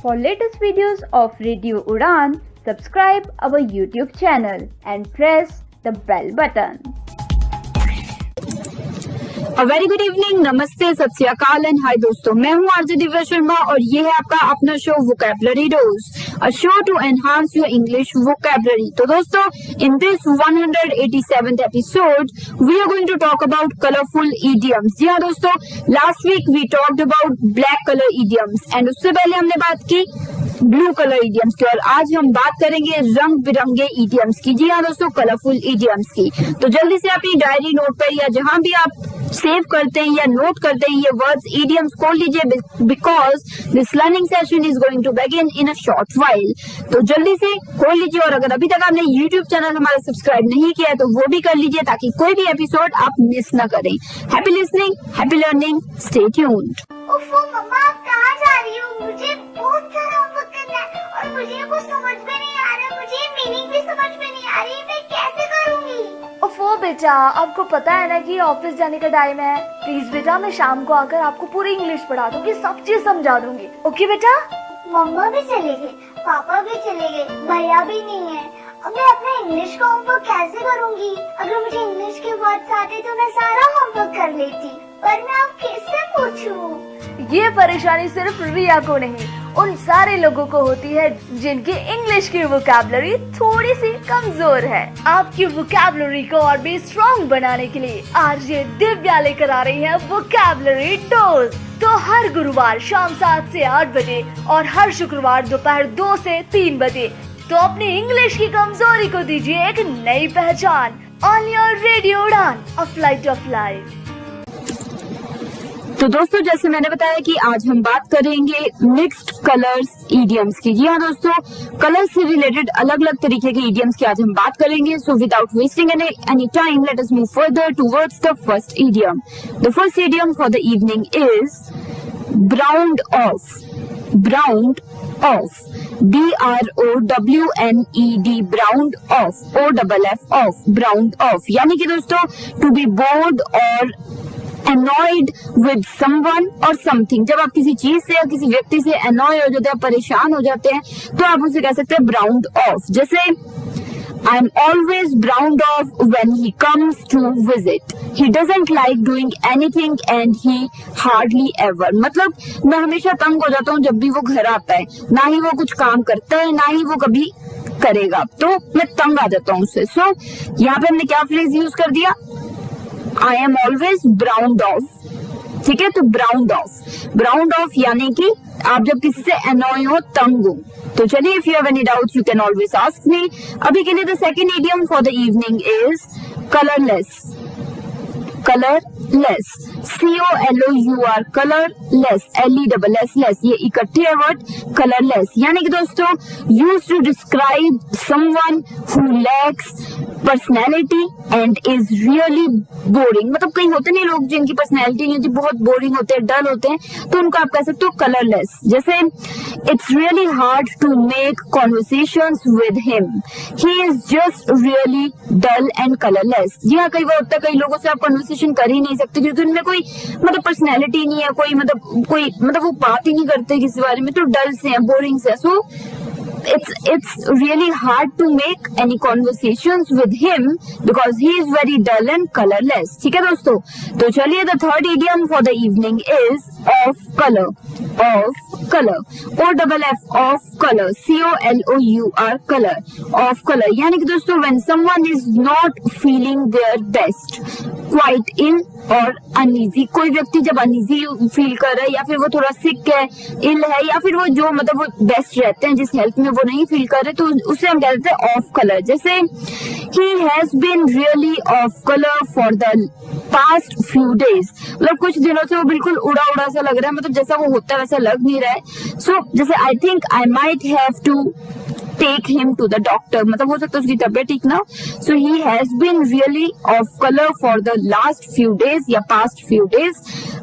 For latest videos of Radio Udan, subscribe our YouTube channel and press the bell button. A very good evening, नमस्ते, सत श्री अकाल and hi दोस्तों, मैं हूँ RJ Divya Sharma और ये है आपका अपना show vocabulary dose, a show to enhance your English vocabulary. तो दोस्तों, in this 187th episode we are going to talk about colourful idioms. जी हाँ दोस्तों, last week we talked about black colour idioms and उससे पहले हमने बात की ब्लू कलर इडियम्स की और आज हम बात करेंगे रंग बिरंगे इडियम्स की। जी हाँ दोस्तों, कलरफुल इडियम्स की। तो जल्दी से अपनी डायरी नोट पर या जहां भी आप सेव करते हैं या नोट करते हैं ये वर्ड्स इडियम्स खोल लीजिए, because this learning session is going to begin in a short while. तो जल्दी से खोल लीजिए और अगर अभी तक आपने यूट्यूब चैनल हमारा सब्सक्राइब नहीं किया है तो वो भी कर लीजिए ताकि कोई भी एपिसोड आप मिस न करें। Happy listening, happy learning, stay tuned. ओफो मम्मा, आप कहाँ जा रही हो? मुझे बहुत सारा होमवर्क करना है और मुझे कुछ समझ में नहीं आ रहा, मुझे मीनिंग भी समझ में नहीं आ रही, मैं कैसे करूँगी? ओफो बेटा, आपको पता है ना कि ऑफिस जाने का टाइम है। प्लीज बेटा, मैं शाम को आकर आपको पूरी इंग्लिश पढ़ा दूंगी, सब चीज समझा दूंगी। ओके बेटा? मम्मा भी चले गए, पापा भी चले गए, भैया भी नहीं है। अब मैं अपना इंग्लिश का होमवर्क कैसे करूँगी? अगर मुझे इंग्लिश के वर्ड्स आते तो मैं सारा होमवर्क कर लेती, पर मैं अब किससे पूछूं? ये परेशानी सिर्फ रिया को नहीं, उन सारे लोगों को होती है जिनकी इंग्लिश की वोकैबुलरी थोड़ी सी कमजोर है। आपकी वोकैबुलरी को और भी स्ट्रॉन्ग बनाने के लिए आरजे दिव्या लेकर आ रही है वोकैबुलरी डोज। तो हर गुरुवार शाम 7 से 8 बजे और हर शुक्रवार दोपहर 2 से 3 बजे तो अपनी इंग्लिश की कमजोरी को दीजिए एक नई पहचान। ऑन योर रेडियो उड़ान, अ फ्लाइट ऑफ लाइफ। तो दोस्तों, जैसे मैंने बताया कि आज हम बात करेंगे मिक्स्ड कलर्स इडियम्स की। जी हाँ दोस्तों, कलर से रिलेटेड अलग अलग तरीके के इडियम्स की आज हम बात करेंगे। So without wasting any time, let us move further towards the first idiom. The first idiom for the evening is browned of. Browned of, BROWNED, browned of, OFF of, browned of, यानी कि दोस्तों to be board और annoyed with someone or something। जब आप किसी चीज से या किसी व्यक्ति से annoy हो जाते हैं, परेशान हो जाते हैं, तो आप उसे कह सकते हैं browned off। जैसे I am always browned off when he comes to visit. He doesn't like doing anything and he hardly ever। मतलब मैं हमेशा तंग हो जाता हूँ जब भी वो घर आता है, ना ही वो कुछ काम करता है, ना ही वो कभी करेगा, तो मैं तंग आ जाता हूँ उससे। सो यहाँ पे हमने क्या फ्रेज यूज कर दिया? I am always browned off। ठीक है, तो browned off यानी कि आप जब किसी से annoy हो, तंग हो। तो चलिए, if you have any doubts you can always ask me। अभी के लिए the second idiom for the evening is colorless। colorless, COLOUR, colorless, LESS, ये इकट्ठे है वर्ड colorless, यानी कि दोस्तों used to describe someone who lacks personality and is really boring. मतलब कई होते नहीं लोग जिनकी पर्सनैलिटी नहीं होती, बहुत बोरिंग होते हैं, डल होते हैं, तो उनको आप कह सकते हो कलरलेस। जैसे it's really hard to make conversations with him, he is just really dull and colourless. जी हाँ, कई बार होता है कई लोगों से आप कॉन्वर्सेशन कर ही नहीं सकते क्योंकि उनमें कोई मतलब पर्सनैलिटी नहीं है, कोई वो बात ही नहीं करते किसी बारे में, तो डल से है, बोरिंग से। सो it's really hard to make any conversations with him because he is very dull and colorless। ठीक है दोस्तों, तो चलिए the third idiom for the evening is of color। of color, OFF of color, COLOUR, color, of color, यानी कि दोस्तों when someone is not feeling their best, quite ill और uneasy। कोई व्यक्ति जब uneasy फील कर रहा है या फिर वो थोड़ा सिक है, इल है, या फिर वो जो मतलब वो बेस्ट रहते हैं, जिस हेल्थ में वो नहीं फील कर रहे, तो उसे हम कहते हैं ऑफ कलर। जैसे he has been really off color for the past few days, मतलब कुछ दिनों से वो बिल्कुल उड़ा उड़ा सा लग रहा है, मतलब जैसा वो होता है वैसा लग नहीं रहा है। सो जैसे I think I might have to take him to the doctor, मतलब हो सकता है उसकी तबीयत ठीक ना, so he has been really off colour for the last few days या past few days,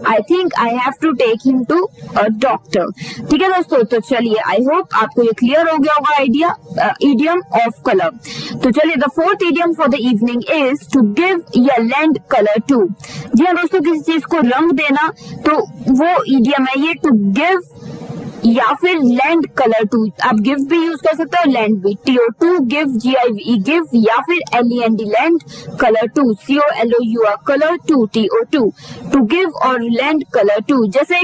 I think I have to take him to a doctor. ठीक है दोस्तों, तो चलिए आई होप आपको ये क्लियर हो गया होगा आइडिया इडियम ऑफ कलर। तो चलिए the fourth idiom for the evening is to give या लेंड कलर टू। जी हाँ दोस्तों, किसी चीज को रंग देना तो वो इडियम है ये, टू गिव या फिर लैंड कलर टू। आप गिव भी यूज कर सकते हो, लैंड भी, TO2 गिव, GIVE गिव, या फिर LEND lend colour to, COLOUR colour to, TO2 to give और लैंड कलर टू। जैसे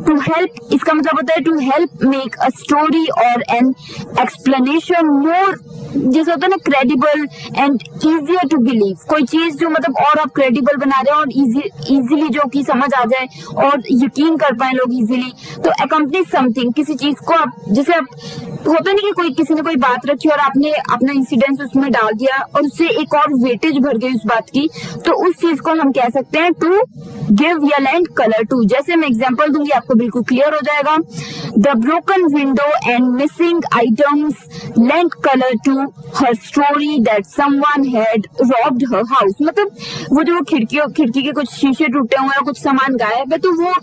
टू हेल्प, इसका मतलब होता है to help make a story और एन एक्सप्लेनेशन मोर, जैसे होता है ना credible and easier to believe. कोई चीज जो मतलब और आप क्रेडिबल बना रहे हो और इजीली जो कि समझ आ जाए और यकीन कर पाए लोग इजीली। तो अकम्पनी समथिंग, किसी चीज को आप, जैसे आप होता नहीं कि कोई किसी ने कोई बात रखी और आपने अपना इंसिडेंस उसमें डाल दिया और उससे एक और वेटेज भर गई उस बात की, तो उस चीज को हम कह सकते हैं टू गिव या लैंड कलर टू। जैसे मैं एग्जांपल दूंगी आपको बिल्कुल क्लियर हो जाएगा। The broken window and missing items lent color to her story that someone had robbed her house। मतलब वो जो खिड़की के कुछ शीशे टूटे हुए हैं, कुछ सामान गायब है, तो वो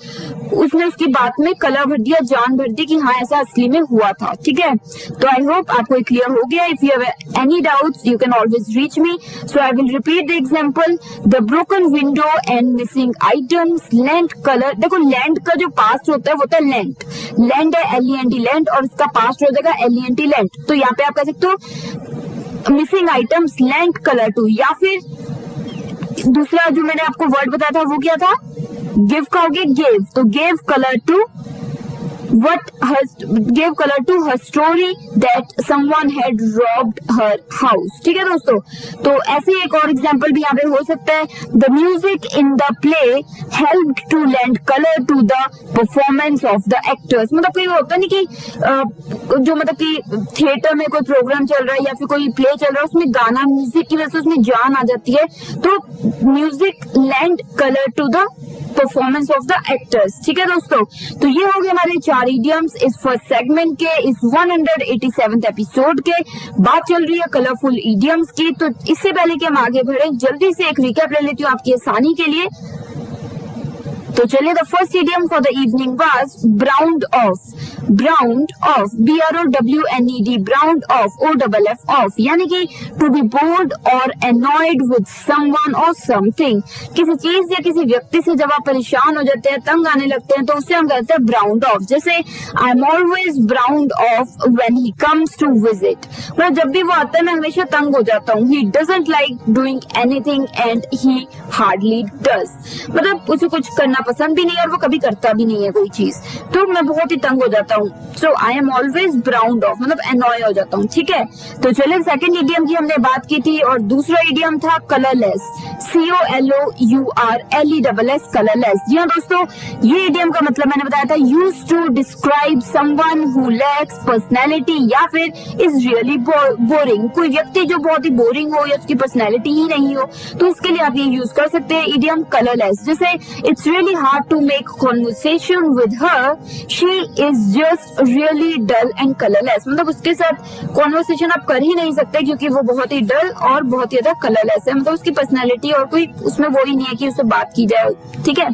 उसने उसकी बात में कलर भर दिया, जान भर दी कि हाँ ऐसा असली में हुआ था। ठीक है, तो आई होप आपको क्लियर हो गया। If you have any doubts you can always reach me, so I will repeat the example. The broken window and missing items lent colour. देखो लैंड का जो पास्ट होता है वो होता है लेंट, लैंड है LEND लैंड और इसका पास्ट हो जाएगा LENT लेंट। तो यहाँ पे आप कह सकते हो missing items lent colour to, या फिर दूसरा जो मैंने आपको वर्ड बताया था वो क्या था, गिव का हो गया गिव, तो give colour to gave color to her story that someone had robbed her house। ठीक है दोस्तों, तो ऐसे एक और एग्जांपल भी यहाँ पे हो सकता है। The music in the play helped to lend color to the performance of the actors। मतलब कोई होता नहीं कि जो मतलब कि थिएटर में कोई प्रोग्राम चल रहा है या फिर कोई प्ले चल रहा है, उसमें गाना म्यूजिक की वजह से उसमें जान आ जाती है, तो music lend color to the performance of the actors. ठीक है दोस्तों, तो ये हो गए हमारे 4 इडियम्स इस फर्स्ट सेगमेंट के, इस 187th एपिसोड के। बात चल रही है कलरफुल इडियम्स की, तो इससे पहले कि हम आगे बढ़े जल्दी से एक रिकैप ले लेती हूँ आपकी आसानी के लिए। तो चलिए, the first idiom for the evening was browned of. Browned of, BROWNED, browned of, OFF of, यानी कि टू बी बोर्ड और एनॉयड विद समवन और समथिंग। किसी चीज या किसी व्यक्ति से जब आप परेशान हो जाते हैं, तंग आने लगते हैं, तो उससे हम कहते हैं ब्राउन्ड ऑफ। जैसे I am always browned off when he comes to visit, मतलब जब भी वो आता है मैं हमेशा तंग हो जाता हूँ। He doesn't like doing anything and he hardly does, मतलब उसे कुछ करना पसंद भी नहीं है और वो कभी करता भी नहीं है कोई चीज, तो मैं बहुत ही तंग हो जाता हूँ। So I am always browned off, मतलब एनॉय हो जाता हूँ। ठीक है, तो चलिए सेकंड इडियम की हमने बात की थी और दूसरा इडियम था कलरलेस, COLOURLESS, कलरलेस। जी हाँ दोस्तों, ये इडियम का मतलब मैंने बताया था use to describe someone who lacks personality या फिर इज रियली बोरिंग। कोई व्यक्ति जो बहुत ही बोरिंग हो या उसकी पर्सनैलिटी ही नहीं हो, तो इसके लिए आप ये यूज कर सकते हैं इडियम कलरलेस। जैसे it's really hard to make conversation with her, she is just really dull and colourless, मतलब उसके साथ कॉन्वर्सेशन आप कर ही नहीं सकते क्योंकि वो बहुत ही डल और बहुत ही ज्यादा कलरलेस है, मतलब उसकी पर्सनैलिटी और कोई उसमें वो ही नहीं है कि उससे बात की जाए। ठीक है,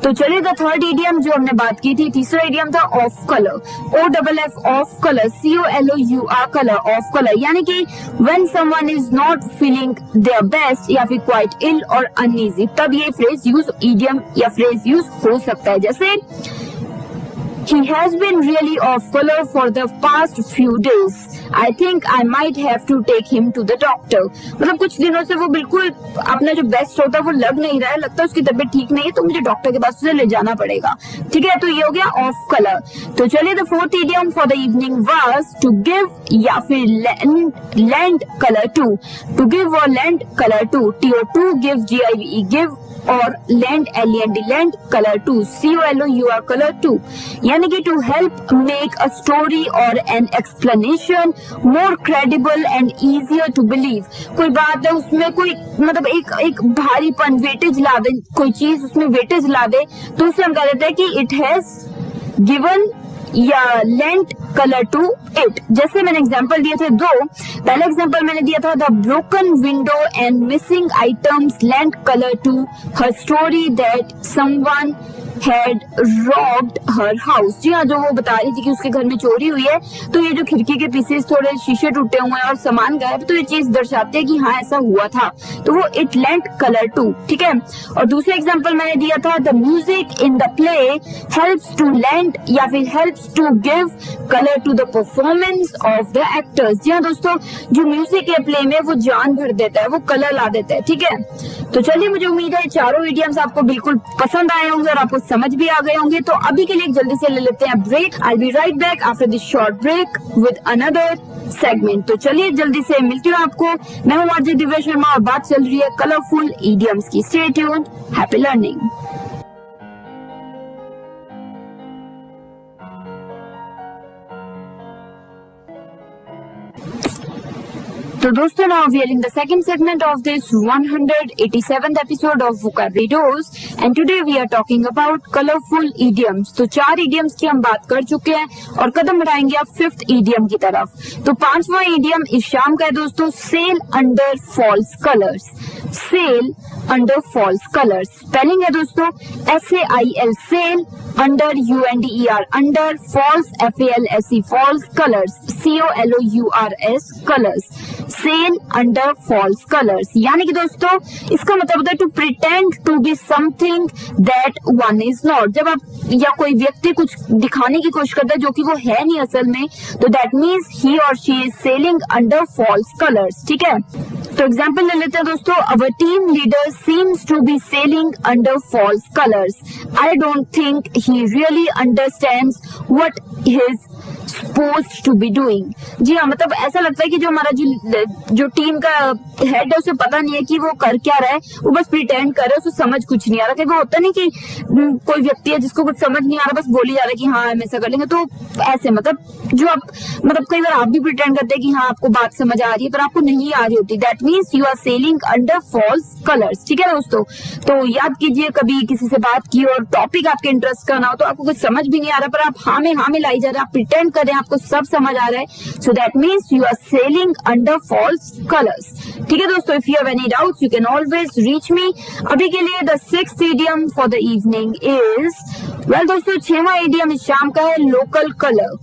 तो चलिए द थर्ड इडियम जो हमने बात की थी, तीसरा इडियम था of colour, OFF of colour, COLOUR colour, of colour, यानी कि when someone is not feeling their best या फिर क्वाइट इल और अनईजी, तब ये फ्रेज यूज, इडियम या फ्रेज यूज हो सकता है। जैसे he has been really off color for the past few days, I think I might have to take him to the doctor। मतलब कुछ दिनों से वो बिल्कुल अपना जो बेस्ट होता है वो लग नहीं रहा है, लगता है उसकी तबीयत ठीक नहीं है, तो मुझे डॉक्टर के पास उसे ले जाना पड़ेगा। ठीक है, तो ये हो गया ऑफ कलर। तो चलिए the fourth idiom for the evening was to give या फिर lend कलर टू गिव और lend colour to, TO2 give, GIVE give और lend LEND lend colour to, COLOUR colour to, यानी कि to help make a story और an explanation more credible and easier to believe. कोई बात है उसमें कोई मतलब एक भारीपन, वेटेज ला दे, कोई चीज उसमें वेटेज ला दे, तो उसे हम कह देते हैं कि इट हैज गिवन या लेंट color to it. जैसे मैंने एग्जांपल दिए थे दो. पहला एग्जांपल मैंने दिया था the broken window and missing items lent color to her story that someone had robbed her house. जी हाँ, जो वो बता रही थी कि उसके घर में चोरी हुई है, तो ये जो खिड़की के पीसेस, थोड़े शीशे टूटे हुए हैं और सामान गायब, तो ये चीज दर्शाती है कि हाँ ऐसा हुआ था. तो वो इट लेंट कलर टू. ठीक है. और दूसरा एग्जांपल मैंने दिया था the music in the play helps to lend या फिर helps to give colour to the performance of the actors. जी हाँ दोस्तों, जो म्यूजिक है प्ले में वो जान भर देता है, वो कलर ला देता है. ठीक है. तो चलिए, मुझे उम्मीद है चारों इडियम्स आपको बिल्कुल पसंद आए होंगे और आपको समझ भी आ गए होंगे. तो अभी के लिए जल्दी से ले लेते हैं break. I be right back after this short break with another segment. तो चलिए जल्दी से मिलती हूँ आपको. मैं हूँ आरजे दिव्या शर्मा और बात चल रही है कलरफुल इडियम्स की. Stay tuned, happy learning. तो दोस्तों, now we are in the second segment of this 187th episode of Vocabularies and today we are talking about colorful idioms. तो 4 idioms की हम बात कर चुके हैं और कदम बढ़ाएंगे आप 5th idiom की तरफ. तो 5वां idiom इस शाम का है दोस्तों, sail under false colors. sail under false colors. Spelling है दोस्तों SAIL, sail, under UNDER, under, false FALSE, false, colors COLOURS, colors. Sail under false colours, यानी कि दोस्तों इसका मतलब होता है to pretend to be something that one is not. जब आप या कोई व्यक्ति कुछ दिखाने की कोशिश करता है जो कि वो है नहीं असल में, तो दैट मीन्स ही और she is sailing under false colours. ठीक है. तो एग्जाम्पल ले लेते हैं दोस्तों. Our team leader seems to be sailing under false colours. I don't think he really understands what his supposed to be doing. जी हाँ, मतलब ऐसा लगता है कि जो हमारा जो टीम का हेड है उसे पता नहीं है कि वो कर क्या रहा है, वो बस प्रिटेंड कर रहा है, उसे समझ कुछ नहीं आ रहा. वो होता नहीं कि कोई व्यक्ति है जिसको कुछ समझ नहीं आ रहा, बस बोली जा रहा है कि हाँ हम ऐसा कर लेंगे. तो ऐसे मतलब जो आप कई बार आप भी प्रिटेंड करते हैं कि हाँ आपको बात समझ आ रही है पर आपको नहीं आ रही होती. That means you are sailing under false colours. ठीक है दोस्तों. तो याद कीजिए, कभी किसी से बात की और टॉपिक आपके इंटरेस्ट का ना हो तो आपको कुछ समझ भी नहीं आ रहा पर आप हाँ में लाई जा रहे हैं, आप प्रिटेंड कर रहे हैं आपको सब समझ आ रहा है. So that means you are sailing under false colours. ठीक है दोस्तों. If you have any doubts you can always reach me. अभी के लिए the 6th idiom for the evening is, well दोस्तों 6वां idiom इस शाम का है local colour.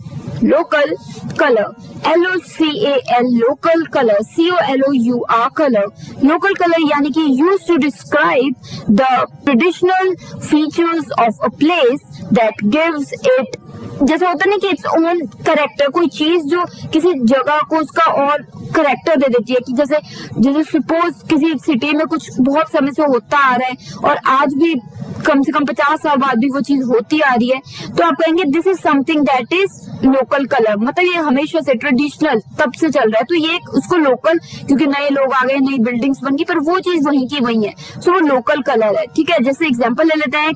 Local colour, LOCAL, local colour, COLOUR, colour. Local colour यानी कि use to describe the traditional features of a place that gives it, जैसा होता है ना कि इट्स ओन करेक्टर. कोई चीज जो किसी जगह को उसका और करेक्टर दे देती है. कि जैसे सपोज किसी सिटी में कुछ बहुत समय से होता आ रहा है और आज भी कम से कम 50 साल बाद भी वो चीज होती आ रही है, तो आप कहेंगे this is something that is local colour. मतलब ये हमेशा से ट्रेडिशनल तब से चल रहा है, तो ये उसको लोकल, क्योंकि नए लोग आ गए, नई बिल्डिंग्स बन गई, पर वो चीज वहीं की वहीं है, सो वो लोकल कलर है. ठीक है. जैसे एग्जांपल ले लेते हैं,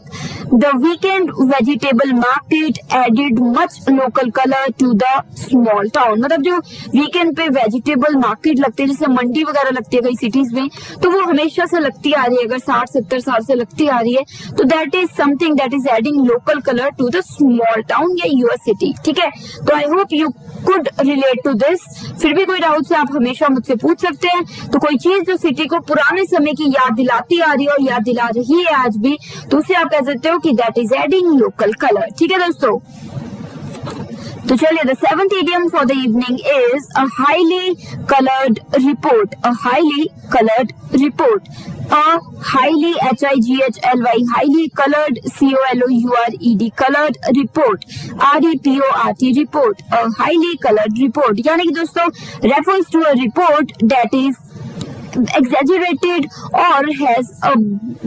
the weekend vegetable market added much local colour to the small town. मतलब जो वीकेंड पे वेजिटेबल मार्केट लगती है, जैसे मंडी वगैरह लगती है कई सिटीज में, तो वो हमेशा से लगती आ रही है, अगर 60-70 साल से लगती आ रही है, तो that is something that is adding local colour to the small town या यूर सिटी. ठीक है. तो I hope you could relate to this. फिर भी कोई डाउट है आप हमेशा मुझसे पूछ सकते हैं. तो कोई चीज जो सिटी को पुराने समय की याद दिलाती आ रही है और याद दिला रही है आज भी, तो उसे आप कह सकते हो कि that is adding local colour. ठीक है दोस्तों. तो चलिए, the 7th idiom for the evening is a highly coloured report. A highly coloured report. A highly HIGHLY, highly colored COLOURED, colored report. REPORT, report. A highly colored report यानी कि दोस्तों refers to a report that is exaggerated or has a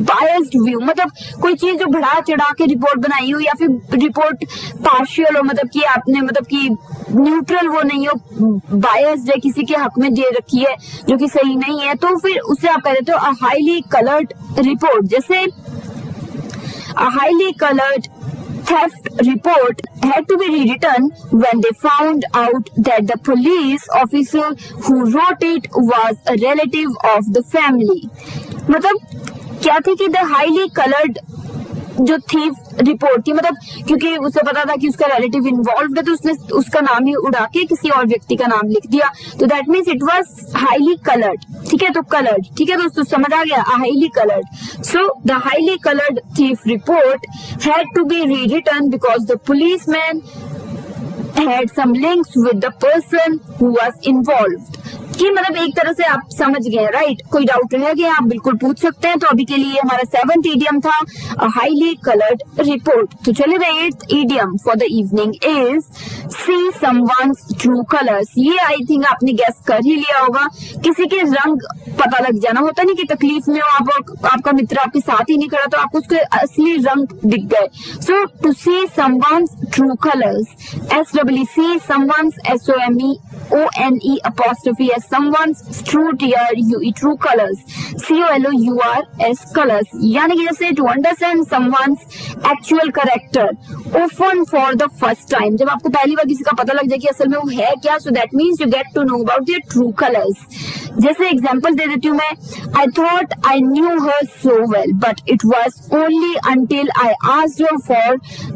biased view. मतलब कोई चीज जो बढ़ा चढ़ा के रिपोर्ट बनाई हो या फिर रिपोर्ट पार्शियल हो, मतलब कि आपने कि न्यूट्रल वो नहीं हो, बायस्ड है, किसी के हक में दे रखी है जो कि सही नहीं है, तो फिर उसे आप कह देते हो अ हाईली कलर्ड रिपोर्ट. जैसे a highly coloured theft report had to be rewritten when they found out that the police officer who wrote it was a relative of the family. मतलब क्या थे कि the highly colored जो thief report थी, मतलब क्योंकि उसे पता था कि उसका रिलेटिव इन्वॉल्व है तो उसने उसका नाम ही उड़ा के किसी और व्यक्ति का नाम लिख दिया, तो that means it was highly coloured. ठीक है, तो कलर्ड, ठीक है दोस्तों, समझ आ गया, highly coloured. So the highly coloured thief report had to be rewritten because the policeman had some links with the person who was involved। कि मतलब एक तरह से आप समझ गए, राइट? कोई डाउट रह गया आप बिल्कुल पूछ सकते हैं। तो अभी के लिए हमारा 7th idiom था हाईली कलर्ड रिपोर्ट। तो चलिए the 8th idiom for the evening is see someone's true colours. ये आई थिंक आपने गेस कर ही लिया होगा, किसी के रंग पता लग जाना। होता नहीं कि तकलीफ में हो आप और आपका मित्र आपके साथ ही नहीं खड़ा तो आपको उसके असली रंग दिख गए। So to see someone's true colours, SEE someone's SOMEONE apostrophe S someone's true TRUE true colors, COLOURS colors, यानी कि जैसे to understand someone's actual character often for the first time, जब आपको पहली बार किसी का पता लग जाए कि असल में वो है क्या, so that means you get to know about their true colors। जैसे एग्जाम्पल दे देती हूँ मैं, I thought I knew her so well but it was only until I asked her for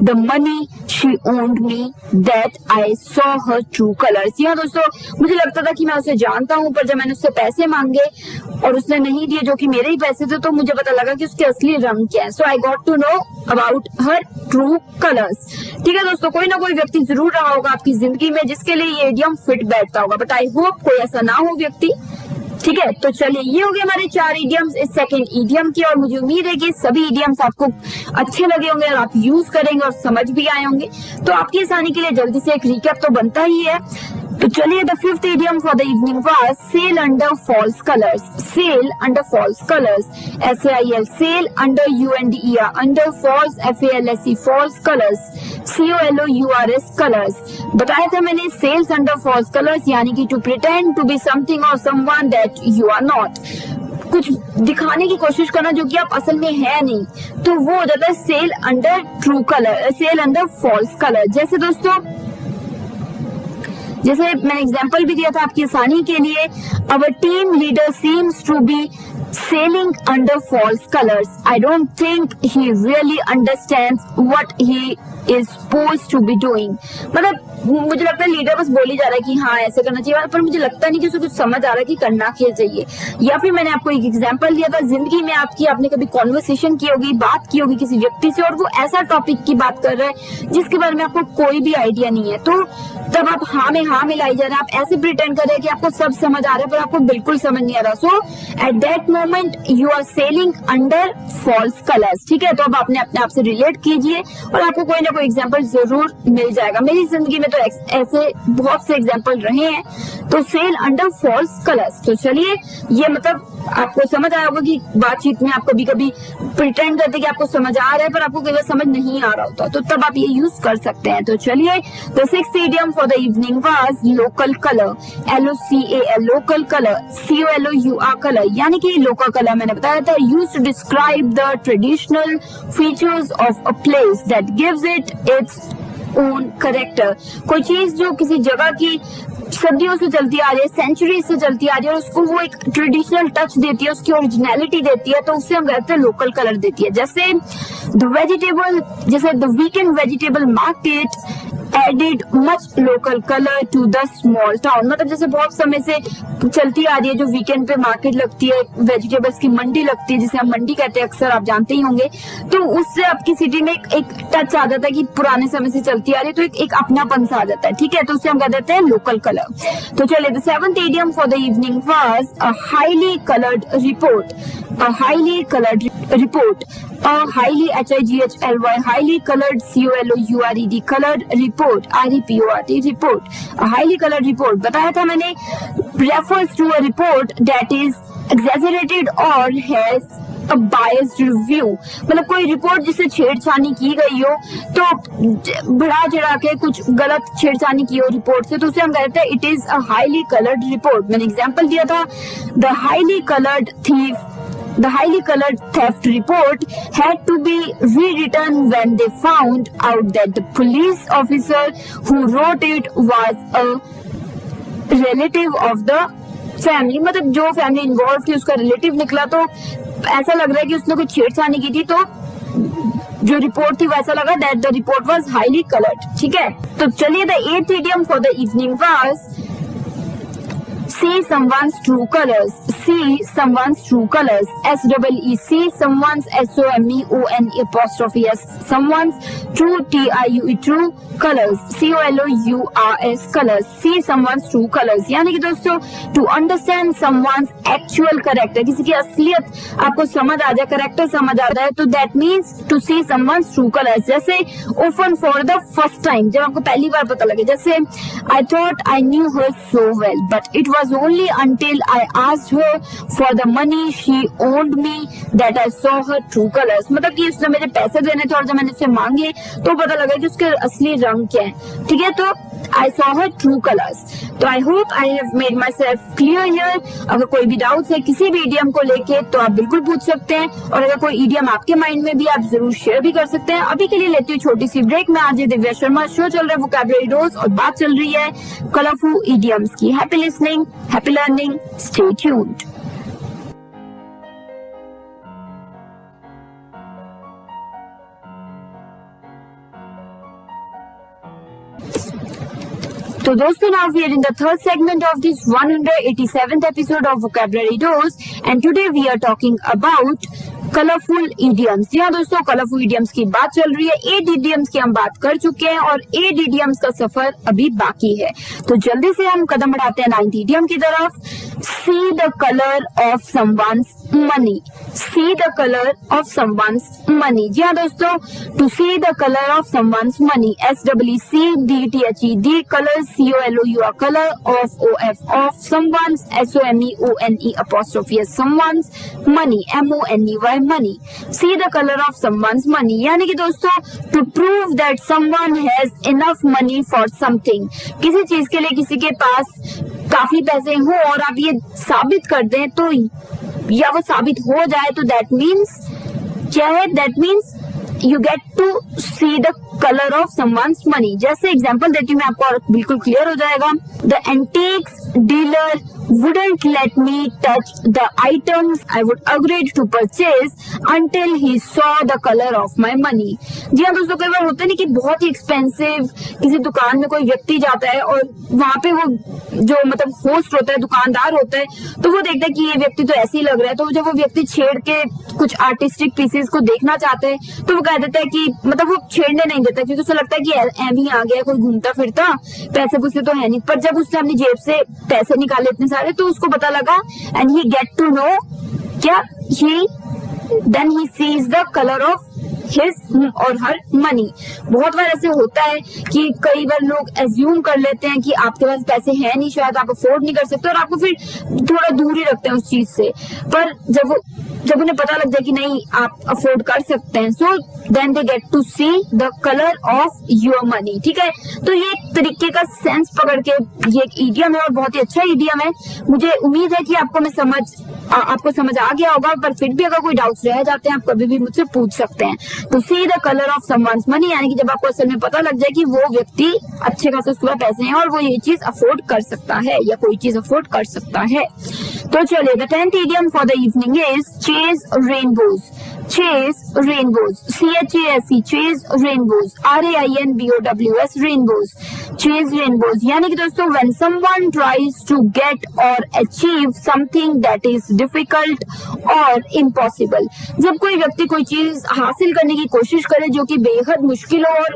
the money she owed me that I saw her true colors। यहाँ दोस्तों मुझे लगता था कि मैं उसे जानता हूँ, पर जब मैंने उससे पैसे मांगे और उसने नहीं दिए जो कि मेरे ही पैसे थे, तो मुझे पता लगा कि उसके असली रंग क्या है। So I got to know about her true colours. ठीक है दोस्तों, कोई ना कोई व्यक्ति जरूर रहा होगा आपकी जिंदगी में जिसके लिए ये इडियम फिट बैठता होगा, बट आई होप कोई ऐसा ना हो व्यक्ति। ठीक है, तो चलिए ये हो गए हमारे 4 इडियम्स इस 2nd इडियम की, और मुझे उम्मीद है कि सभी इडियम्स आपको अच्छे लगे होंगे और आप यूज करेंगे और समझ भी आए होंगे। तो आपकी आसानी के लिए जल्दी से एक रिकैप तो बनता ही है। तो चलिए the 5th idiom for the evening was sail under false colors। sail under false colors, SAIL, sail under UNDER, under false FALSE, false colors, COLOURS colors। बताया था मैंने sails under false colors यानी कि to pretend to be something or someone that you are not, कुछ दिखाने की कोशिश करना जो कि आप असल में है नहीं, तो वो हो जाता है sail under true colour, sail under false colour. जैसे दोस्तों, जैसे मैंने एग्जाम्पल भी दिया था आपकी आसानी के लिए, our team leader seems to be sailing under false colors। I don't think he really understands what he is supposed to be doing। मतलब मुझे लगता है लीडर बस बोली जा रहा है कि हाँ ऐसे करना चाहिए, पर मुझे लगता नहीं कि उसे कुछ समझ आ रहा है कि करना क्या चाहिए। या फिर मैंने आपको एक एग्जांपल दिया था, जिंदगी में आपने कभी कॉन्वर्सेशन की होगी, बात की होगी किसी व्यक्ति से, और वो ऐसा टॉपिक की बात कर रहा है जिसके बारे में आपको कोई भी आइडिया नहीं है, तो तब आप हाँ में मिलाई जा रहे हैं, आप ऐसे प्रिटेंड कर रहे हैं कि आपको सब समझ आ रहा है पर आपको बिल्कुल समझ नहीं आ रहा। So at that moment you are sailing under false colours. ठीक है, तो अब आपने अपने आप से रिलेट कीजिए और आपको कोई ना कोई एग्जाम्पल जरूर मिल जाएगा। मेरी जिंदगी में तो ऐसे बहुत से एग्जाम्पल रहे हैं। तो सेल अंडर फॉल्स कलर्स, तो चलिए ये मतलब आपको समझ आया होगा कि बातचीत में आप कभी कभी प्रिटेंड करते कि आपको समझ आ रहा है पर आपको कई बार समझ नहीं आ रहा होता, तो तब आप ये यूज कर सकते हैं। तो चलिए the 6th idiom for the evening was local colour, LOCAL, local colour, COLOUR colour, यानी कि लोकल कलर मैंने बताया था used to describe the traditional features of a place that gives it its own character. कोई चीज जो किसी जगह की सदियों से चलती आ रही है, सेंचुरी से चलती आ रही है, और उसको वो एक ट्रेडिशनल टच देती है, उसकी ओरिजिनलिटी देती है, तो उससे हम कहते हैं लोकल कलर देती है। जैसे the weekend vegetable market added much local colour to the small town. मतलब जैसे बहुत समय से चलती आ रही है जो वीकेंड पे मार्केट लगती है, वेजिटेबल्स की मंडी लगती है जिसे हम मंडी कहते हैं, अक्सर आप जानते ही होंगे, तो उससे आपकी सिटी में एक टच आ जाता है कि पुराने समय से चलती आ रही है, तो एक अपनापन सा आ जाता है। ठीक है, तो उससे हम कह देते हैं लोकल कलर। तो चलिए the 7th idiom for the evening was a highly coloured report, a highly colored report, a highly HIGHLY, highly colored COLOURED, colored report, REPORT, report, a highly colored report। बताया था मैंने refers to a report that is exaggerated or has a biased review। मतलब कोई report जिससे छेड़छानी की गई हो, तो बढ़ा चढ़ा के कुछ गलत छेड़छानी की हो रिपोर्ट से, तो उसे हम कहते हैं it is a highly coloured report. मैंने एग्जांपल दिया था, the highly colored theft report had to be rewritten when they found out that the police officer who wrote it was a relative of the family। मतलब जो family involve थी उसका relative निकला, तो ऐसा लग रहा है कि उसने कुछ छेड़छानी की थी, तो जो रिपोर्ट थी वैसा लगा that the report was highly coloured. ठीक है, तो चलिए the 8th idiom for the evening was see someone's true colors. See someone's true colors. SEE someone's SOMEONE'. Someone's true TIUE true colors. COLOURS colors. See someone's true colors. यानी कि दोस्तों to understand someone's actual character, किसी की असलियत आपको समझ आ जाए, character समझ आ जाए, तो that means to see someone's true colors. जैसे often for the first time, जब आपको पहली बार पता लगे, जैसे I thought I knew her so well, but it was only until I asked her for the money she owed me that I saw her true colors. मतलब कि उसने मुझे पैसे देने थे और जब मैंने उससे मांगे तो पता लगा कि उसके असली रंग क्या है। ठीक है, तो I saw her true colors. तो I hope I have made myself clear here. अगर कोई भी डाउट्स है किसी भी इडियम को लेके तो आप बिल्कुल पूछ सकते हैं, और अगर कोई इडियम आपके माइंड में भी आप जरूर शेयर भी कर सकते हैं। अभी के लिए लेती हूँ छोटी सी ब्रेक में। आरजे दिव्या शर्मा, शो चल रहा है वोकैबुलरी डोज और बात चल रही है कलरफुल इडियम्स की। Happy listening, happy learning, stay tuned. So दोस्तों, now we are in the third segment of this 187th episode of Vocabulary Dose, and today we are talking about colourful idioms. जी हाँ दोस्तों, colourful idioms की बात चल रही है। 8 idioms की हम बात कर चुके हैं और 8 इडियम्स का सफर अभी बाकी है, तो जल्दी से हम कदम बढ़ाते हैं 9th इडियम की तरफ। See the colour of someone's money. See the colour of someone's money. जी हाँ दोस्तों, to see the colour of someone's money, SEEDTHE the colour, COLOUR colour, of someone's SOMEONE' someone's money MONEY money. See the colour of someone's money यानी कि दोस्तों to prove that someone has enough money for something, किसी चीज के लिए किसी के पास काफी पैसे हो और आप ये साबित कर दें तो, या वो साबित हो जाए तो दैट मीन्स क्या है, that means you get to see the colour of someone's money. जैसे एग्जांपल देती हूँ मैं आपको और बिल्कुल क्लियर हो जाएगा। The antiques dealer wouldn't let me touch the items I would agreed to purchase until he saw the color of my money. जी हाँ दोस्तों, कई बार होता है नहीं कि बहुत ही एक्सपेंसिव किसी दुकान में कोई व्यक्ति जाता है और वहां पे वो जो मतलब होस्ट होता है, दुकानदार होता है, तो वो देखता है कि ये व्यक्ति तो ऐसे ही लग रहा है, तो जब वो व्यक्ति छेड़ के कुछ आर्टिस्टिक पीसेस को देखना चाहते हैं तो वो कह देता है कि मतलब वो छेड़ने नहीं देता क्योंकि उसे लगता है कि एम ही आ गया, कोई घूमता फिरता, पैसे पुसे तो है नहीं। पर जब उसने अपनी जेब से पैसे निकाले इतने सारे तो उसको पता लगा and he get to know क्या he then he sees the colour of his और हर मनी। बहुत बार ऐसे होता है कि कई बार लोग एज्यूम कर लेते हैं कि आपके पास पैसे हैं नहीं, शायद आप अफोर्ड नहीं कर सकते और आपको फिर थोड़ा दूर ही रखते हैं उस चीज से। पर जब उन्हें पता लग जाए कि नहीं आप अफोर्ड कर सकते हैं, so then they get to see the colour of your money. ठीक है, तो ये एक तरीके का सेंस पकड़ के ये एक इडियम है और बहुत ही अच्छा इडियम है। मुझे उम्मीद है कि आपको समझ आ गया होगा, पर फिर भी अगर कोई डाउट्स रह जाते हैं आप कभी भी मुझसे पूछ सकते हैं। तो सी the colour of someone's money यानी कि जब आपको असल में पता लग जाए कि वो व्यक्ति अच्छे खासे उसके पास पैसे हैं और वो ये चीज अफोर्ड कर सकता है या कोई चीज अफोर्ड कर सकता है। तो चलिए, the 10th idiom for the evening is chase rainbows. Chase rainbows, CHASE, chase rainbows, RAINBOWS, rainbows, chase rainbows यानी कि दोस्तों when someone tries to get or achieve something that is difficult or impossible, जब कोई व्यक्ति कोई चीज हासिल करने की कोशिश करे जो कि बेहद मुश्किल हो और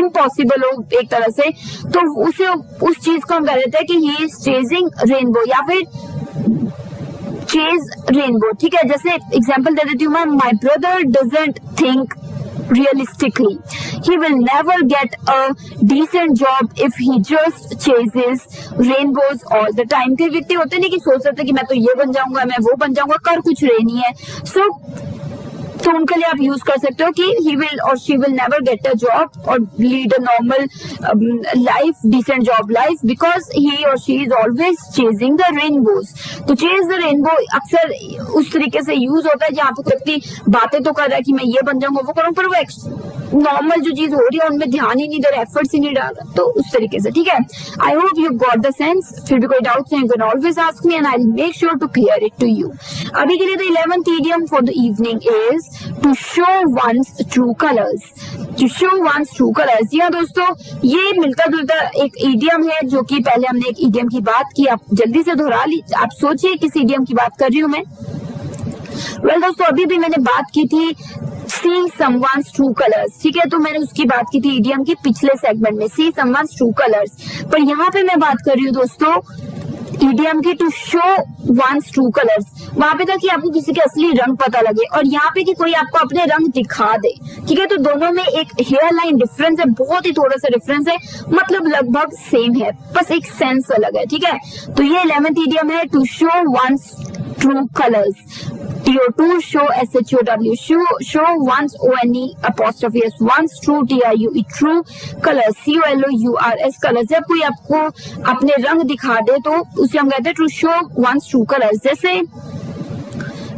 इम्पॉसिबल हो एक तरह से, तो उसे उस चीज को हम कह देते हैं कि he is chasing rainbow या फिर चेज रेनबो। ठीक है, जैसे एग्जांपल दे देती हूँ मैं, my brother doesn't think realistically, he will never get a decent job if he just chases rainbows all the time। कई व्यक्ति होते नहीं कि सोच सकते कि मैं तो ये बन जाऊंगा, मैं वो बन जाऊंगा, कर कुछ रहे नहीं है। तो उनके लिए आप यूज कर सकते हो कि he will or she will never get a job or lead a normal life, decent job life because he or she is always chasing the rainbows। तो chase the rainbow अक्सर उस तरीके से यूज होता है जहाँ पे व्यक्ति बातें तो कर रहा है कि मैं ये बन जाऊंगा वो करूँ, पर वो नॉर्मल जो चीज हो रही है उनमें ध्यान ही नहीं दे रहा, एफर्ट्स ही नहीं डाल रहा, तो उस तरीके से, ठीक है। I hope you got the sense. फिर भी कोई डाउट्स है, you can always ask me and I will make sure to clear it to you. अभी के लिए the 11th idiom for the evening is to show one's true colours. To show one's true colours, जी हाँ दोस्तों, ये मिलता जुलता एक इडियम है जो कि पहले हमने एक इडियम की बात की, आप जल्दी से दोहरा ली। आप सोचिए किस इडियम की बात कर रही हूँ मैं। वेल दोस्तों, अभी भी मैंने बात की थी सी समवन्स ट्रू कलर्स, ठीक है, तो मैंने उसकी बात की थी इडियम की पिछले सेगमेंट में, सी समवन्स ट्रू कलर्स। पर यहाँ पे मैं बात कर रही हूँ दोस्तों इडियम की to show one's true colours. वहां पे था कि आपको किसी के असली रंग पता लगे, और यहाँ पे कि कोई आपको अपने रंग दिखा दे, ठीक है। तो दोनों में एक हेयर लाइन डिफरेंस है, बहुत ही थोड़ा सा डिफरेंस है, मतलब लगभग सेम है, बस एक सेंस अलग है, ठीक है। तो ये 11th idiom है to show one's true colours. TO2 show SHOW show once ONE apostrophe S once true TRUE true colors COLOURS colors। जब कोई आपको अपने रंग दिखा दे तो उसे हम कहते हैं to show one's true colours. जैसे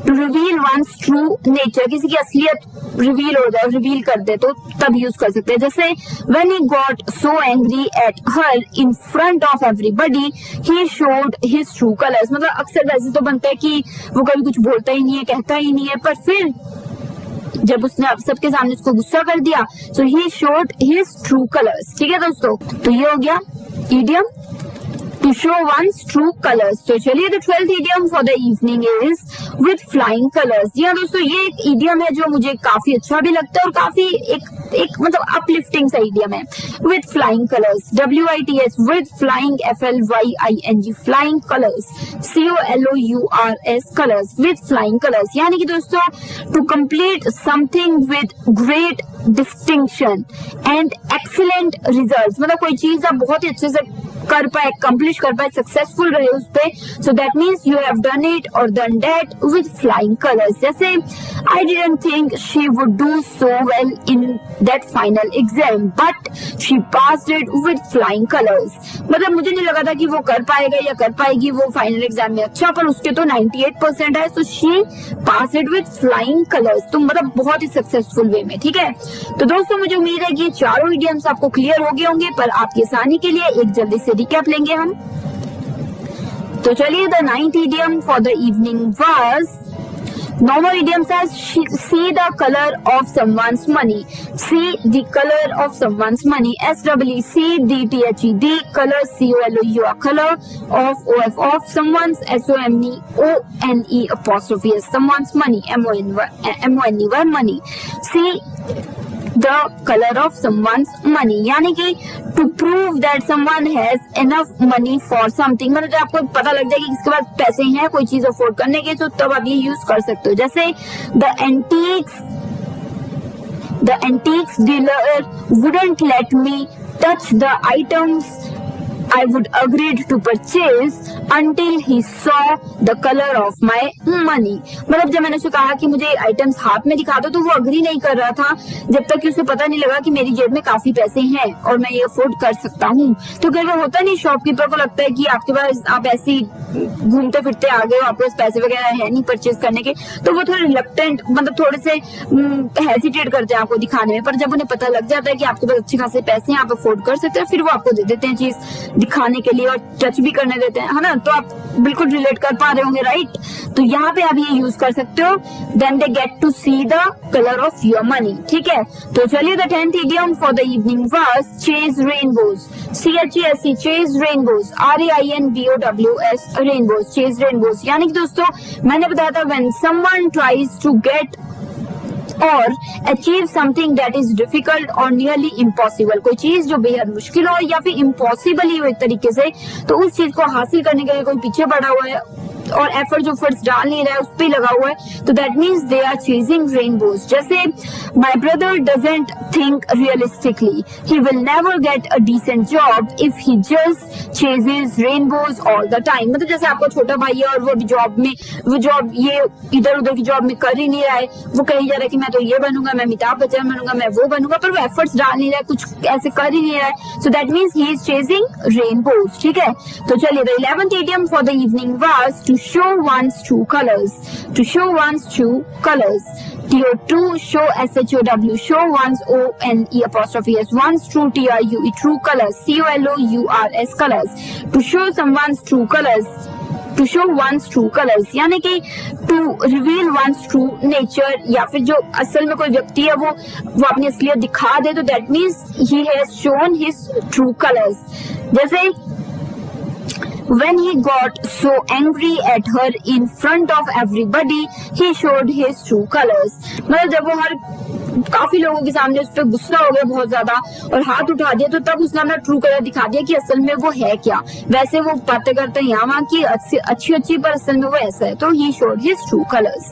to reveal one's true nature, किसी की असलियत रिवील हो जाए, रिवील कर दे, तो तब यूज कर सकते हैं। जैसे when he got so angry at her in front of everybody he showed his true colours. मतलब अक्सर वैसे तो बनता है कि वो कभी कुछ बोलता ही नहीं है, कहता ही नहीं है, पर फिर जब उसने सबके सामने उसको गुस्सा कर दिया, so he showed his true colours, ठीक है दोस्तों। तो ये हो गया idiom to show one's true colours. तो चलिए the 12th idiom for the evening is with flying colours. जी हाँ दोस्तों, ये एक इडियम है जो मुझे काफी अच्छा भी लगता है और काफी एक मतलब अपलिफ्टिंग सा इडियम है। With flying colours, WITH, with flying FLYING, flying colours, COLOURS colours, with flying colours, यानी कि दोस्तों to complete something with great distinction and excellent result. मतलब कोई चीज आप बहुत ही अच्छे से कर पाए, कंप्लीट कर पाए, सक्सेसफुल रहे उस पे, so that means you have done it और done that with flying colours. जैसे I didn't think she would do so well in that final exam but she passed it with flying colours. मतलब मुझे नहीं लगा था कि वो कर पाएगा या कर पाएगी वो फाइनल एग्जाम में अच्छा, पर उसके तो 98% है, so she passed it with flying colours. तो मतलब बहुत ही सक्सेसफुल वे में, ठीक है। तो दोस्तों मुझे उम्मीद है कि ये चारों इडियम्स आपको क्लियर हो गए होंगे, पर आपकी आसानी के लिए एक जल्दी से रिकैप लेंगे हम। तो चलिए the 9th idiom for the evening was, normal idiom says see the color of someone's money, see the color of someone's money, SEECDTHE, color COLOUR, color of OF, of someone's SOMNE apostrophe S, someone's money, MONEY money, see the color of someone's money, यानी कि to prove that someone has enough money for something, मतलब जब आपको पता लग जाए कि किसके पास पैसे हैं कोई चीज अफोर्ड करने के, तो तब आप ये यूज कर सकते हो। जैसे the antiques dealer wouldn't let me touch the items I would agreed to purchase until he saw the color of my money। मतलब जब मैंने उसे कहा कि मुझे आइटम्स हाथ में दिखा दो, तो वो अग्री नहीं कर रहा था जब तक कि उसे पता नहीं लगा कि मेरी जेब में काफी पैसे हैं और मैं ये अफोर्ड कर सकता हूँ। तो कई बार होता नहीं, शॉपकीपर को लगता है कि आपके पास, आप ऐसे घूमते फिरते आ गए हो, आपके पास पैसे वगैरह है नहीं परचेज करने के, तो वो थोड़े रिलक्टेंट, मतलब थोड़े से हेजिटेट करते हैं आपको दिखाने में। पर जब उन्हें पता लग जाता है कि आपके पास अच्छे खासे पैसे हैं, आप अफोर्ड कर सकते हैं, फिर वो आपको दे देते हैं चीज दिखाने के लिए और टच भी करने देते हैं, है ना। तो आप बिल्कुल रिलेट कर पा रहे होंगे, राइट। तो यहाँ पे आप ये यूज कर सकते हो, then they get to see the colour of your money, ठीक है। तो चलिए the 10th idiom for the evening was chase rainbows, CHESE, chase rainbows, RAINBOWS, rainbows, chase rainbows, यानी कि दोस्तों मैंने बताया था when someone tries to get और achieve something that is difficult और नियरली इम्पॉसिबल, कोई चीज जो बेहद मुश्किल हो या फिर इम्पॉसिबल ही हो एक तरीके से, तो उस चीज को हासिल करने के लिए कोई पीछे पड़ा हुआ है और एफर्ट्स डाल नहीं रहा है, उस पे लगा हुआ है, तो that means they are chasing rainbows. जैसे my brother doesn't think realistically, he will never get a decent job if he just chases rainbows all the time. मतलब जैसे आपका छोटा भाई है और वो जॉब ये इधर उधर की जॉब में कर ही नहीं रहा है, वो कही जा रहा है कि मैं तो ये बनूंगा, मैं अमिताभ बच्चन बनूंगा, मैं वो बनूंगा, पर वो एफर्ट्स डाल नहीं रहा है, कुछ ऐसे कर ही नहीं रहा है, so that means he is chasing rainbows, ठीक है। तो चलिए the 11th idiom for the evening was to show one's true colors, to show one's true colors, TO2 show SHOW show one's ONE''s one's true TRUE true colors COLOURS colors to show someone's true colors to show one's true colors यानी कि to reveal one's true nature या फिर जो असल में कोई व्यक्ति है वो अपनी असलियत दिखा दे तो that means he has shown his true colors। जैसे when he got so angry at her in front of everybody he showed his true colors मतलब जब वो हर काफी लोगों के सामने उस पर गुस्सा हो गया बहुत ज्यादा और हाथ उठा दिया तो तब उसने अपना ट्रू कलर दिखा दिया कि असल में वो है क्या। वैसे वो बातें करते हैं यहाँ वहाँ की अच्छी पर असल में वो ऐसा है तो he showed his true colors।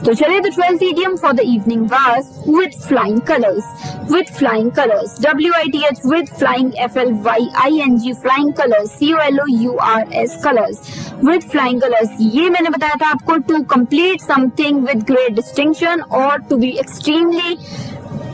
तो चलिए the 12th idiom for the evening was with flying colors। with flying colors WITH with flying FLYING flying colors COLOURS colors with flying colors ये मैंने बताया था आपको to complete something with great distinction or to be extremely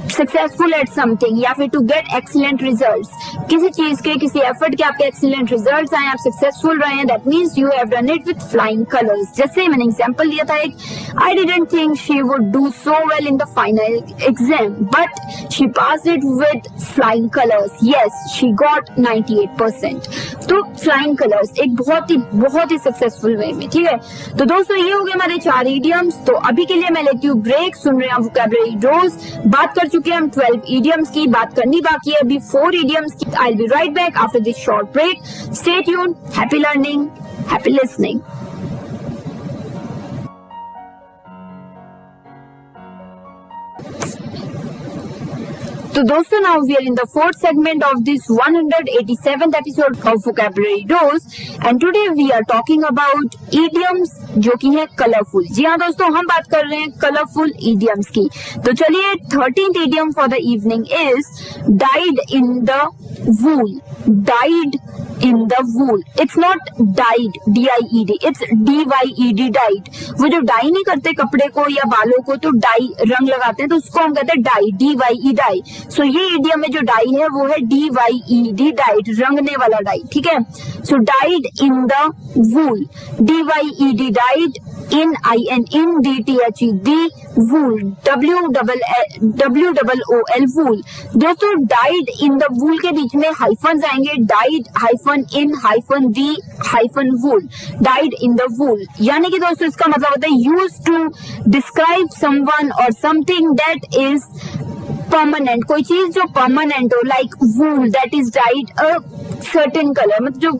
successful at something या फिर to get excellent results किसी चीज के किसी एफर्ट के आपके एक्सीलेंट रिजल्ट्स आए आप सक्सेसफुल रहे हैं that means you have done it with flying colours. जैसे मैंने एग्जांपल दिया था एक आई didn't think she would do so well in the final exam but she passed it with flying colours yes she got 98%। तो flying colours एक बहुत ही successful वे में। ठीक है तो दोस्तों ये हो गए हमारे 4 इडियम्स। तो अभी के लिए मैं लेती हूँ ब्रेक। सुन रहे हैं वोकैबुलरी डोज। बात कर चुके हैं हम 12 इडियम्स की, बात करनी बाकी है अभी 4 इडियम्स की। I will be right back after this short break. Stay tuned, happy learning, happy listening. तो दोस्तों now we are in the 4th segment of this 187th episode of Vocabulary Dose and today we are talking about idioms जो कि है colourful. जी हाँ दोस्तों हम बात कर रहे हैं कलरफुल idioms की। तो चलिए 13th idiom for the evening is dyed in the wool। dyed in the wool, it's not dyed DIED, it's DYED dyed। वो जो डाई नहीं करते कपड़े को या बालों को तो डाई रंग लगाते हैं तो उसको हम कहते हैं डाई DYE डाई। सो ये इडियम में जो डाई है वो है DYED डाइड, रंगने वाला डाई। ठीक है so dyed in the wool DYED dyed in DTHED wool WOOL wool। दोस्तों डाइड इन द वूल के बीच में हाइफन आएंगे dyed hyphen in hyphen the hyphen wool dyed in the wool यानी कि दोस्तों इसका मतलब होता है यूज टू डिस्क्राइब समवन और समथिंग दैट इज परमानेंट। कोई चीज जो परमानेंट हो like wool that is dyed a certain colour मतलब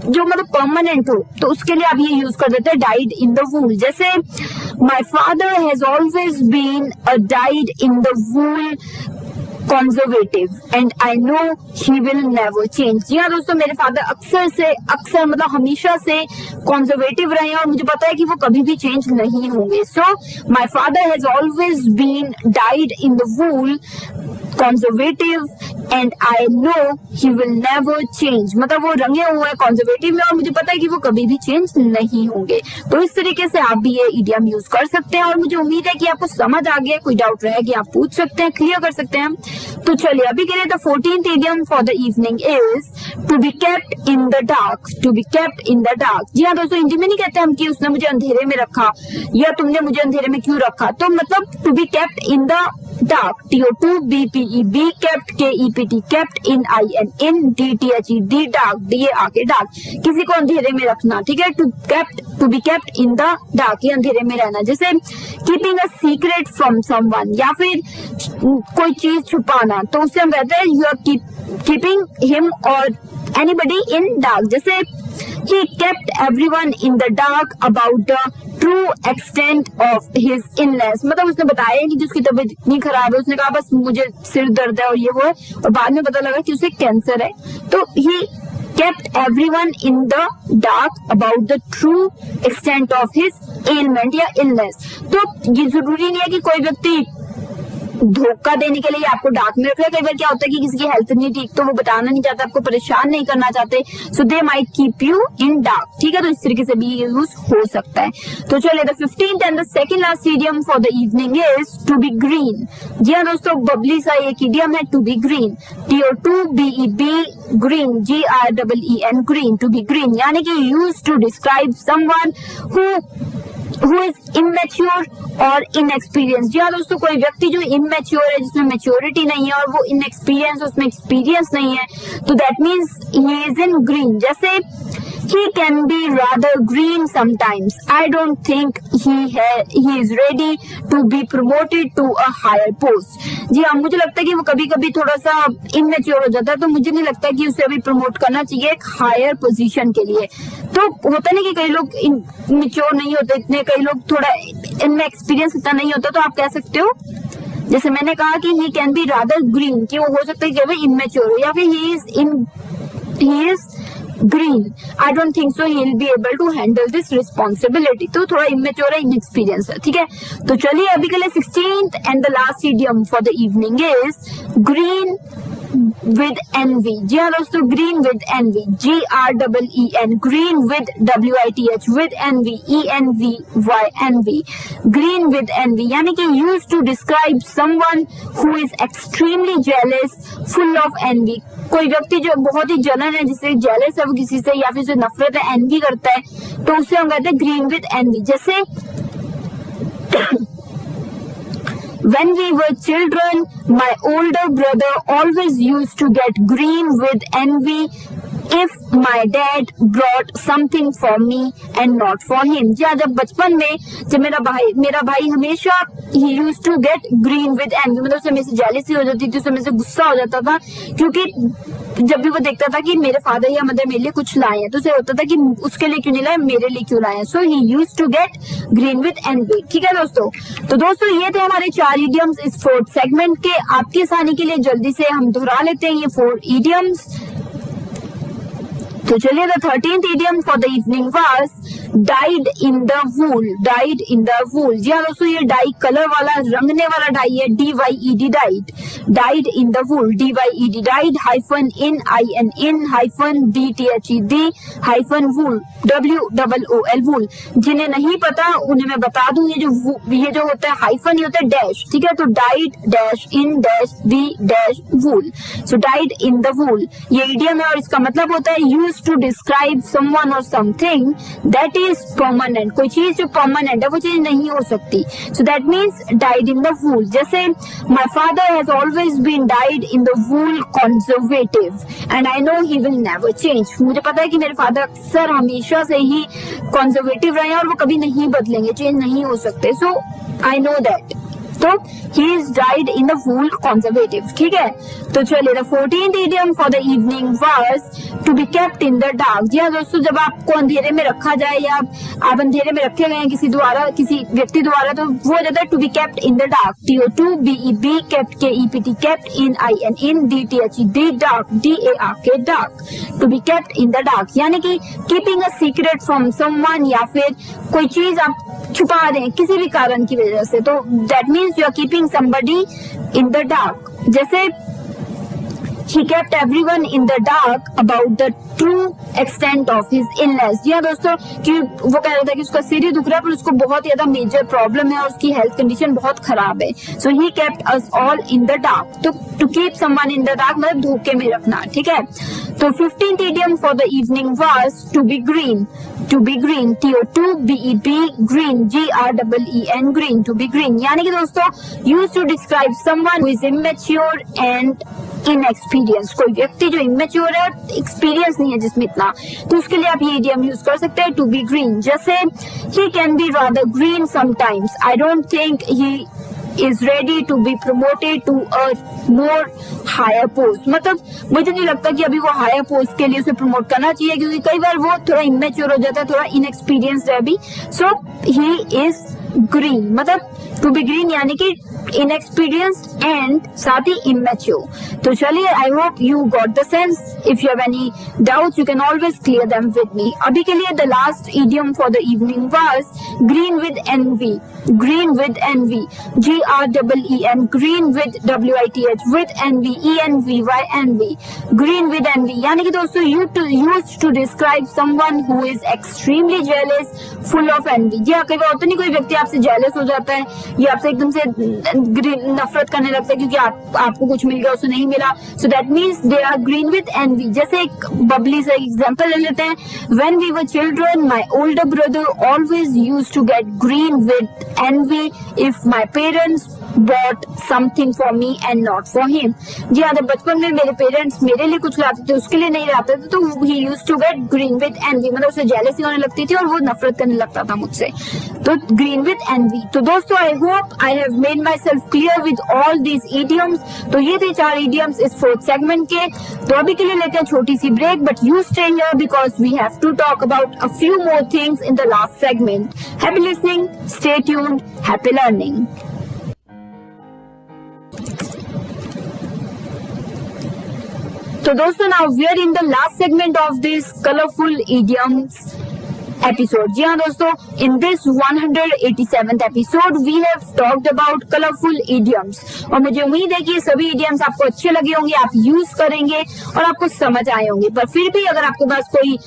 जो मतलब परमानेंट हो तो उसके लिए आप ये यूज कर देते हैं डाइड इन द वूल। जैसे my father has always been a dyed in the wool conservative and I know he will never change. जी हाँ दोस्तों मेरे फादर अक्सर मतलब हमेशा से कंजर्वेटिव रहे हैं और मुझे पता है कि वो कभी भी चेंज नहीं होंगे। So my father has always been dyed in the wool conservative and I know he will never change मतलब वो रंगे हुए हैं कंजर्वेटिव में और मुझे पता है कि वो कभी भी चेंज नहीं होंगे। तो इस तरीके से आप भी ये इडियम यूज कर सकते हैं और मुझे उम्मीद है कि आपको समझ आ गया। कोई डाउट रहे कि आप पूछ सकते हैं, क्लियर कर सकते हैं। तो चलिए अभी के लिए the 14th idiom for the evening is to be kept in the dark। to be kept in the dark जी हाँ दोस्तों हिंदी में नहीं कहते हम कि उसने मुझे अंधेरे में रखा या तुमने मुझे अंधेरे में क्यों रखा। तो मतलब to be kept in the dark TO2 BPEB kept KEPT kept in IN DTHED dark DA आके dark किसी को अंधेरे में रखना। ठीक है to be kept in the dark ये अंधेरे में रहना। जैसे keeping a secret from someone या फिर कोई चीज छुपाना तो उससे हम कहते हैं you are keeping him or anybody in dark। जैसे he kept everyone in the dark about the true extent of his illness मतलब उसने बताया नहीं कि उसकी तबीयत इतनी खराब है, उसने कहा बस मुझे सिर दर्द है और ये वो है और बाद में पता लगा कि उसे कैंसर है। तो he kept everyone in the dark about the true extent of his ailment या illness। तो ये जरूरी नहीं है कि कोई व्यक्ति धोखा देने के लिए आपको डार्क में रख रहे। कई बार क्या होता है कि किसी की हेल्थ नहीं ठीक तो वो बताना नहीं चाहते, आपको परेशान नहीं करना चाहते, so they might keep you in dark. ठीक है तो इस तरीके से भी यूज हो सकता है। तो चलिए the 15th and the second last idiom for the evening is to be green. जी हाँ दोस्तों बबली सा एक इडियम है to be green TO2 BEB green GREEN green to be green यानी कि use to describe someone who who is immature और inexperienced। जी हाँ दोस्तों, कोई व्यक्ति जो immature है, जिसमें maturity नहीं है, और वो inexperienced, उसमें experience नहीं है, तो that means he is in green। जैसे he can be rather green sometimes, I don't think he is ready to be promoted to a higher post। जी हाँ, मुझे लगता है कि वो कभी कभी थोड़ा सा immature हो जाता है, तो मुझे नहीं लगता कि उसे अभी प्रमोट करना चाहिए एक हायर पोजीशन के लिए। तो होता नहीं कि कई लोग मेच्योर नहीं होते इतने, कई लोग थोड़ा इनमें एक्सपीरियंस इतना नहीं होता, तो आप कह सकते हो जैसे मैंने कहा कि he can be rather green, कि वो हो सकता है कि वो इमेच्योर हो, या फिर he is green, I don't think so he will be able to handle this responsibility. तो थोड़ा इमेच्योर है, इनएक्सपीरियंस है, ठीक है। तो चलिए अभी के लिए 16th and the last idiom for the evening is green with envy। जी हाँ दोस्तों, green with envy, GREEN, green with WITH, with envy, ENVY, envy, green with envy, यानी कि used to describe someone who is extremely jealous, full of envy। कोई व्यक्ति जो बहुत ही जलन है, जिसे जेलस है वो किसी से, या फिर उसे नफरत है, एनवी करता है, तो उसे हम कहते हैं ग्रीन विद एनवी। जैसे when we were children, my older brother always used to get green with envy if my dad brought something for me and not for him। जब बचपन में जब मेरा भाई हमेशा he used to get green with envy, मतलब उसे मेरे से जेलसी हो जाती थी, उसे मेरे से गुस्सा हो जाता था, क्योंकि जब भी वो देखता था कि मेरे फादर या मदर मेरे लिए कुछ लाए हैं, तो उसे होता था कि उसके लिए क्यों नहीं लाए, मेरे लिए क्यों लाए हैं। So he used to get green with envy. ठीक है दोस्तों, तो दोस्तों ये थे हमारे 4 इडियम्स इस 4th सेगमेंट के। आपकी आसानी के लिए जल्दी से हम दोहरा लेते हैं ये 4 इडियम्स। तो चलिए, the 13th idiom for the evening was dyed in the wool. Dyed in the wool, जी हाँ दोस्तों, ये डाई कलर वाला, रंगने वाला डाई है, DYED died. Died in the wool, DYED died, hyphen in IN hyphen DTHED hyphen wool, WOOL वूल। जिन्हें नहीं पता उन्हें मैं बता दूं, ये जो होता है हाइफन, ये होता है डैश। ठीक है, तो died dash in dash the dash wool. So dyed in the वूल ये इडियम है, और इसका मतलब होता है यूज टू डिस्क्राइब समवन और समथिंग दैट इज परमानेंट। कोई चीज जो परमानेंट है वो चीज नहीं हो सकती। So that means dyed in the wool. जैसे my father has always been dyed in the wool conservative and I know he will never change. मुझे पता है कि मेरे फादर अक्सर हमेशा से ही कंजर्वेटिव रहे हैं और वो कभी नहीं बदलेंगे, चेंज नहीं हो सकते। सो आई नो दैट। तो he is died in the wool conservative। ठीक है, तो चलिए, the 14th idiom for the evening was to be kept in the dark। जी हाँ दोस्तों, जब आपको अंधेरे में रखा जाए या आप अंधेरे में रखे गए हैं किसी व्यक्ति द्वारा, तो वो हो जाता है to be kept in the dark। TOBEB kept, KEPT kept, in DTHED dark, DARK dark, to be kept in the dark, यानी कि keeping a secret from someone, या फिर कोई चीज आप छुपा दें किसी भी कारण की वजह से, तो that means you are keeping somebody in the dark। जैसे he kept everyone in the dark about the true extent of his illness। जी हाँ दोस्तों, कि वो कह रहा था कि उसका सिर ही दुख रहा है, पर उसको बहुत ज्यादा मेजर प्रॉब्लम है और उसकी हेल्थ कंडीशन बहुत खराब है। सो he kept us all in the dark। तो to keep someone in the dark मतलब धोखे में रखना। ठीक है, तो 15th idiom for the evening was to be green। To be green, TOBEB green, GREEN green, to be green, यानी कि दोस्तों used to describe someone who is immature and inexperienced। कोई व्यक्ति जो immature है, एक्सपीरियंस नहीं है जिसमें इतना, तो उसके लिए आप ये idiom यूज कर सकते हैं, to be green। जैसे he can be rather green sometimes, I don't think he is ready to be promoted to a more higher post। मतलब मुझे नहीं लगता कि अभी वो हायर पोस्ट के लिए उसे प्रमोट करना चाहिए, क्योंकि कई बार वो थोड़ा इमेच्योर हो जाता है, थोड़ा इनएक्सपीरियंस्ड है अभी। सो ही इज ग्रीन, मतलब टू बी ग्रीन यानी कि इनएक्सपीरियंस्ड एंड साथ ही इमेच्योर। तो चलिए, I hope you got the sense. If you have any doubts you can always clear them with me. अभी के लिए the last idiom for the evening was green with envy. Green with envy, GREEN, green with WITH, with envy, ENVY envy, green with envy, यानी कि दोस्तों used to describe someone who is extremely jealous, full of envy. जी हाँ, कई बार होता नहीं, कोई व्यक्ति आपसे जेलस हो जाता है, ये आपसे एकदम से नफरत करने लगता है क्योंकि आपको कुछ मिल गया उसे नहीं मिला, so that means they are green with envy. जैसे एक बबली से एग्जांपल ले लेते हैं, when we were children my older brother always used to get green with envy if my parents bought something for me and not for him। जी हाँ, जब बचपन में मेरे पेरेंट्स मेरे लिए कुछ लाते थे उसके लिए नहीं लाते थे तो he used to get green with envy, मतलब उसे जेलसी होने लगती थी और वो नफरत करने लगता था मुझसे। तो green with envy। तो दोस्तों I hope I have made my self clear with all these idioms। तो ये थे 4 idioms इस 4th सेगमेंट के। तो अभी के लिए लेते हैं छोटी सी break, but you stay here because we have to talk about a few more things in the last segment. Happy listening, stay tuned, happy learning. तो दोस्तों now we are in the last segment of this colourful idioms episode. जी हाँ दोस्तों, in this 187th episode we have talked about colourful idioms और मुझे उम्मीद है कि ये सभी idioms आपको अच्छे लगे होंगे, आप यूज करेंगे और आपको समझ आए होंगे। पर फिर भी अगर आपके पास कोई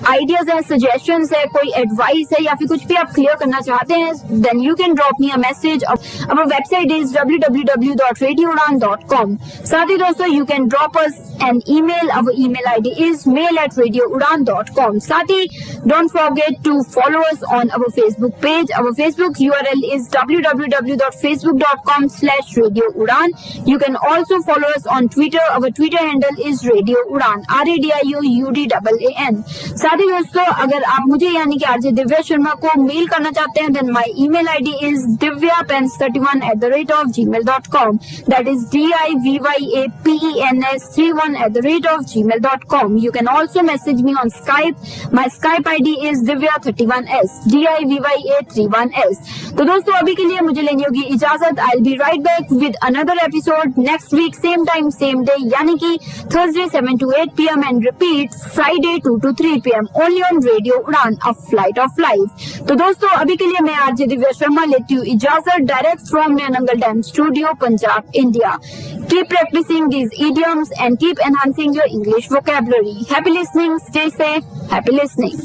आइडियाज है, सजेशंस है, कोई एडवाइस है या फिर कुछ भी आप क्लियर करना चाहते हैं, then you can drop me a message. Our website is www.radioudan.com। साथ ही दोस्तों you can drop us an email. Our email ID is mail@radioudan.com। साथ ही don't forget to follow us on our Facebook page. Our Facebook URL is www.facebook.com/radioudan। You can also follow us on Twitter. Our Twitter handle is Radio Udan, RADIOUDAAN। साथ ही दोस्तों अगर आप मुझे यानी कि आरजे दिव्या शर्मा को मेल करना चाहते हैं, then my email ID is divyapens31@gmail.com। That is DIVYAPENS31@gmail.com। You can also message me on Skype. My Skype ID is divya31s, DIVYA31s। तो दोस्तों अभी के लिए मुझे लेनी होगी इजाजत। I'll be right back with another episode next week, same time, same day, यानी कि Thursday 7 to 8 PM and repeat Friday 2 to 3 PM only on Radio Udan, a flight of life। तो दोस्तों अभी के लिए मैं आरजे दिव्या शर्मा लेती हूँ इजाजत direct from Nangal dam studio, Punjab, India. Keep practicing these idioms and keep enhancing your English vocabulary. Happy listening, stay safe, happy listening।